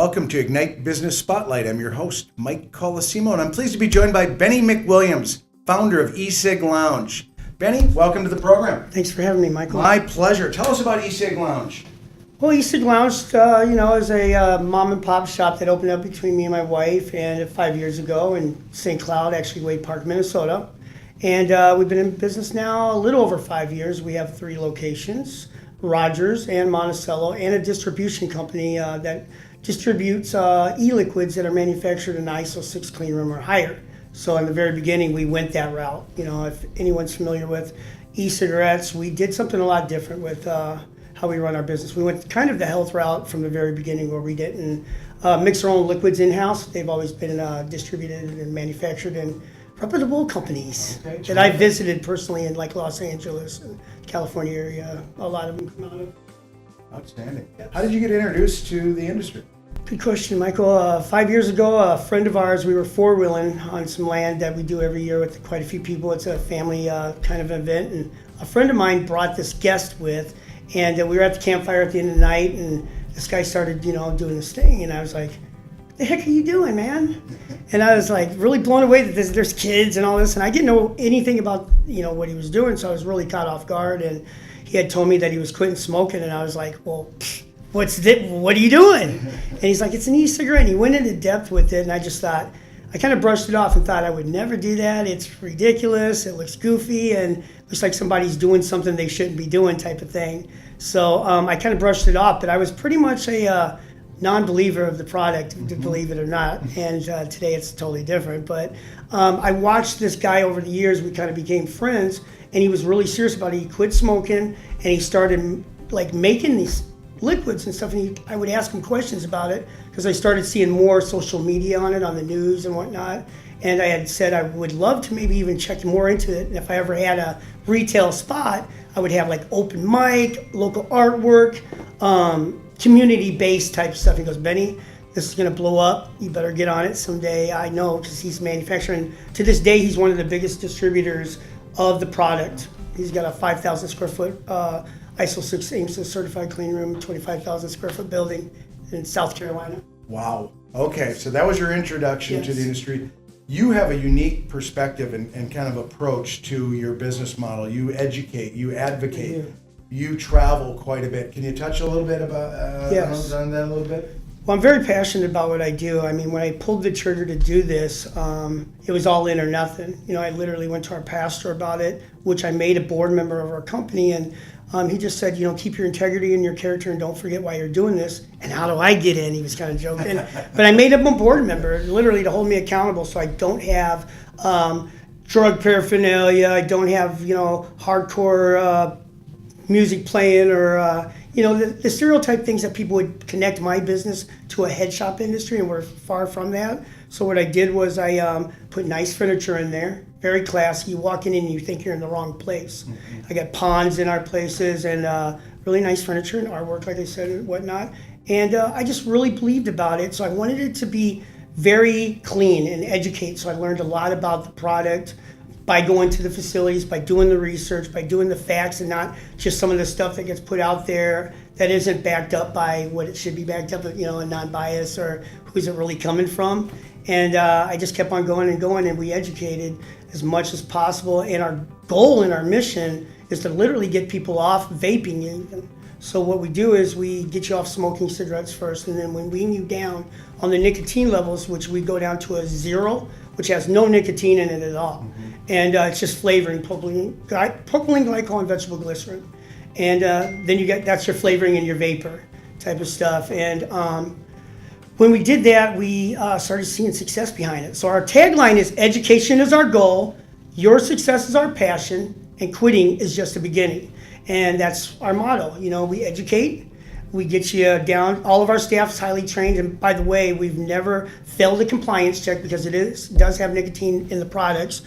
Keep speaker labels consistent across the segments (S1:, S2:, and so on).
S1: Welcome to Ignite Business Spotlight. I'm your host, Mike Colosimo, and I'm pleased to be joined by Bennie McWilliams, founder of E-Cig Lounge. Bennie, welcome to the program.
S2: Thanks for having me, Michael.
S1: My pleasure. Tell us about E-Cig Lounge.
S2: Well, E-Cig Lounge, is a mom and pop shop that opened up between me and my wife and 5 years ago in St. Cloud, actually Waite Park, Minnesota. And we've been in business now a little over 5 years. We have 3 locations, Rogers and Monticello, and a distribution company that distributes e-liquids that are manufactured in ISO 6 clean room or higher. So in the very beginning, we went that route. You know, if anyone's familiar with e-cigarettes, we did something a lot different with how we run our business. We went kind of the health route from the very beginning, where we didn't mix our own liquids in-house. They've always been distributed and manufactured in reputable companies that I visited personally in like Los Angeles and California area. A lot of them come out of.
S1: Outstanding. How did you get introduced to the industry?
S2: Good question, Michael. 5 years ago, a friend of ours, we were four-wheeling on some land that we do every year with quite a few people. It's a family kind of event, and a friend of mine brought this guest with, and we were at the campfire at the end of the night, and this guy started, doing this thing, and I was like, "What the heck are you doing, man?" And I was like really blown away that there's kids and all this, and I didn't know anything about what he was doing, so I was really caught off guard. And he had told me that he was quitting smoking, and I was like, "Well, what are you doing?" And he's like, "It's an e-cigarette." And he went into depth with it, and I just thought, I kind of brushed it off and thought I would never do that. It's ridiculous. It looks goofy, and it looks like somebody's doing something they shouldn't be doing type of thing. So I kind of brushed it off, but I was pretty much a non-believer of the product, to believe it or not. And today it's totally different. But I watched this guy over the years. We kind of became friends, and he was really serious about it. He quit smoking, and he started like making these liquids and stuff, and I would ask him questions about it because I started seeing more social media on it, on the news and whatnot. And I had said I would love to maybe even check more into it, and if I ever had a retail spot, I would have like open mic, local artwork, community-based type stuff. He goes, "Benny, this is gonna blow up. You better get on it someday." I know, because he's manufacturing. To this day, he's one of the biggest distributors of the product. He's got a 5,000 square foot ISO 6 AIMSA certified clean room, 25,000 square foot building in South Carolina.
S1: Wow. Okay, so that was your introduction to the industry. You have a unique perspective and kind of approach to your business model. You educate, you advocate, you travel quite a bit. Can you touch a little bit about on that a little bit?
S2: Well, I'm very passionate about what I do. I mean, when I pulled the trigger to do this, it was all in or nothing. I literally went to our pastor about it, which I made a board member of our company, and he just said, keep your integrity and your character and don't forget why you're doing this. And how do I get in? He was kind of joking. But I made him a board member, literally to hold me accountable, so I don't have drug paraphernalia, I don't have, hardcore music playing, or the stereotype things that people would connect my business to a head shop industry, and we're far from that. So what I did was I put nice furniture in there, very classy. You walk in and you think you're in the wrong place. I got ponds in our places, and really nice furniture and artwork, like I said, and whatnot. And I just really believed about it, so I wanted it to be very clean and educate. So I learned a lot about the product by going to the facilities, by doing the research, by doing the facts, and not just some of the stuff that gets put out there that isn't backed up by what it should be backed up, a non-bias, or who's it really coming from. And I just kept on going and going, and we educated as much as possible. And our goal and our mission is to literally get people off vaping even. So what we do is we get you off smoking cigarettes first, and then we wean you down on the nicotine levels, which we go down to a 0, which has no nicotine in it at all. And it's just flavoring, propylene glycol and vegetable glycerin. And then that's your flavoring and your vapor type of stuff. And when we did that, we started seeing success behind it. So our tagline is, education is our goal, your success is our passion, and quitting is just the beginning. And that's our motto. We educate, we get you down. All of our staff is highly trained. And by the way, we've never failed a compliance check, because it does have nicotine in the products.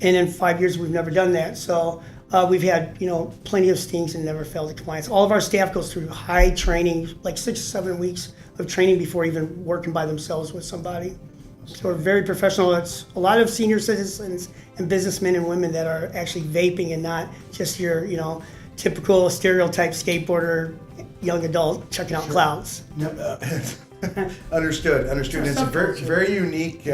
S2: And in 5 years, we've never done that. So we've had, plenty of stings and never failed a compliance. All of our staff goes through high training, like 6 or 7 weeks of training before even working by themselves with somebody. So we're very professional. It's a lot of senior citizens and businessmen and women that are actually vaping, and not just your, typical stereotype skateboarder, young adult checking out clouds.
S1: Understood. And it's a very unique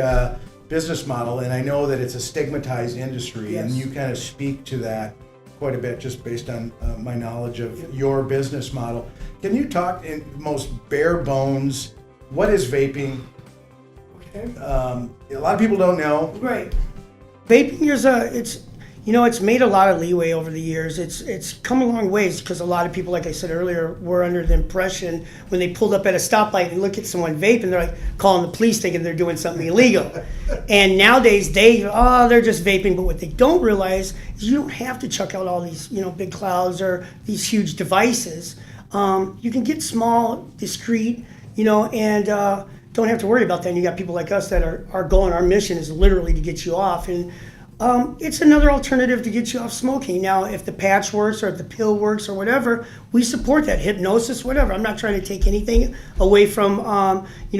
S1: business model, and I know that it's a stigmatized industry, and you kind of speak to that quite a bit just based on my knowledge of your business model. Can you talk in most bare bones, what is vaping?
S2: Okay.
S1: A lot of people don't know.
S2: Right. Vaping is it's made a lot of leeway over the years. It's come a long ways because a lot of people, like I said earlier, were under the impression when they pulled up at a stoplight and look at someone vaping, they're like calling the police thinking they're doing something illegal. And nowadays they're just vaping, but what they don't realize is you don't have to chuck out all these big clouds or these huge devices. You can get small, discreet, and don't have to worry about that. And you got people like us that our goal and our mission is literally to get you off. And it's another alternative to get you off smoking. Now, if the patch works or if the pill works or whatever, we support that. Hypnosis, whatever. I'm not trying to take anything away from,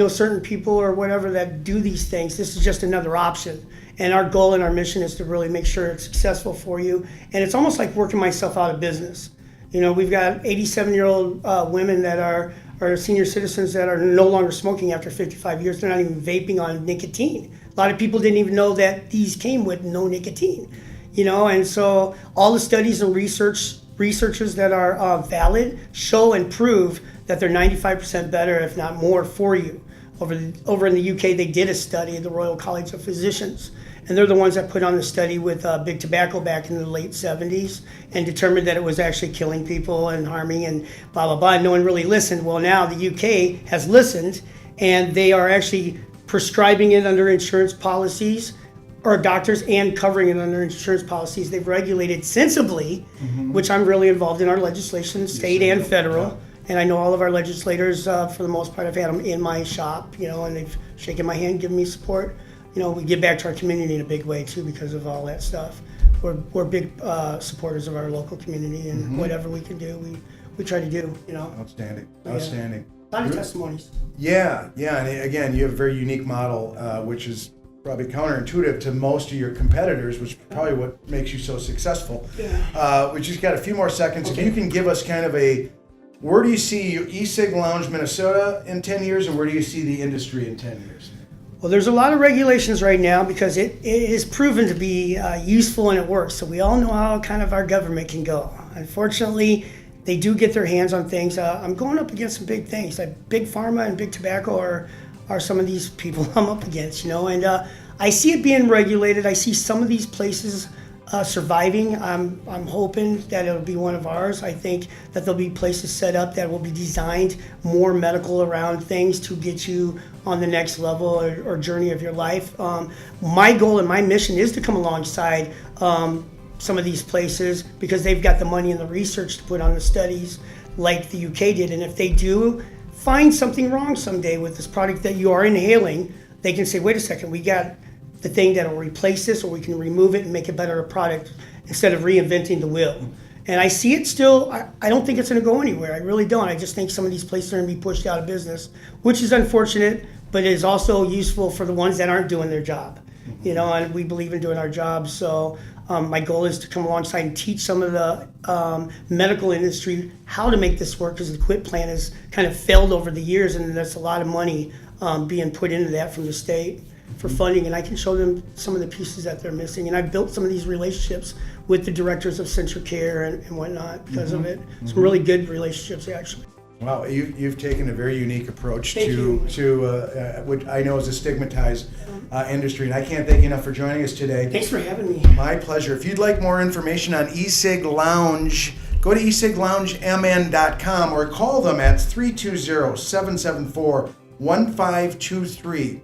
S2: certain people or whatever that do these things. This is just another option. And our goal and our mission is to really make sure it's successful for you. And it's almost like working myself out of business. We've got 87-year-old women that are senior citizens that are no longer smoking after 55 years. They're not even vaping on nicotine. A lot of people didn't even know that these came with no nicotine, and so all the studies and researchers that are valid show and prove that they're 95% better, if not more, for you. Over in the UK, they did a study at the Royal College of Physicians, and they're the ones that put on the study with big tobacco back in the late 70s and determined that it was actually killing people and harming and blah, blah, blah. And no one really listened. Well, now the UK has listened, and they are actually prescribing it under insurance policies, or doctors, and covering it under insurance policies. They've regulated sensibly, which I'm really involved in our legislation, state and federal. Yeah. And I know all of our legislators, for the most part, I've had them in my shop, and they've shaken my hand, given me support. We give back to our community in a big way too because of all that stuff. We're big supporters of our local community, and whatever we can do, we try to do.
S1: Outstanding.
S2: A lot of testimonies.
S1: Yeah, and again, you have a very unique model, which is probably counterintuitive to most of your competitors, which is probably what makes you so successful. Yeah. We just got a few more seconds. Okay. If you can give us kind of where do you see E-Cig Lounge, Minnesota in 10 years, and where do you see the industry in 10 years?
S2: Well, there's a lot of regulations right now because it is proven to be useful and it works. So we all know how kind of our government can go. Unfortunately, they do get their hands on things. I'm going up against some big things. Like big pharma and big tobacco are some of these people I'm up against, and I see it being regulated. I see some of these places surviving. I'm hoping that it'll be one of ours. I think that there'll be places set up that will be designed more medical around things to get you on the next level or journey of your life. My goal and my mission is to come alongside some of these places because they've got the money and the research to put on the studies like the UK did. And if they do find something wrong someday with this product that you are inhaling, they can say, wait a second, we got the thing that will replace this, or we can remove it and make a better product instead of reinventing the wheel. And I see it still. I don't think it's going to go anywhere. I really don't. I just think some of these places are going to be pushed out of business, which is unfortunate, but it is also useful for the ones that aren't doing their job. And we believe in doing our jobs. So my goal is to come alongside and teach some of the medical industry how to make this work, because the quit plan has kind of failed over the years, and there's a lot of money being put into that from the state for funding, and I can show them some of the pieces that they're missing. And I've built some of these relationships with the directors of Central Care and whatnot because of it. Some really good relationships, actually.
S1: Wow, you've taken a very unique approach to what I know is a stigmatized industry, and I can't thank you enough for joining us today.
S2: Thanks for having me.
S1: My pleasure. If you'd like more information on E-Cig Lounge, go to ecigloungemn.com or call them at 320-774-1523.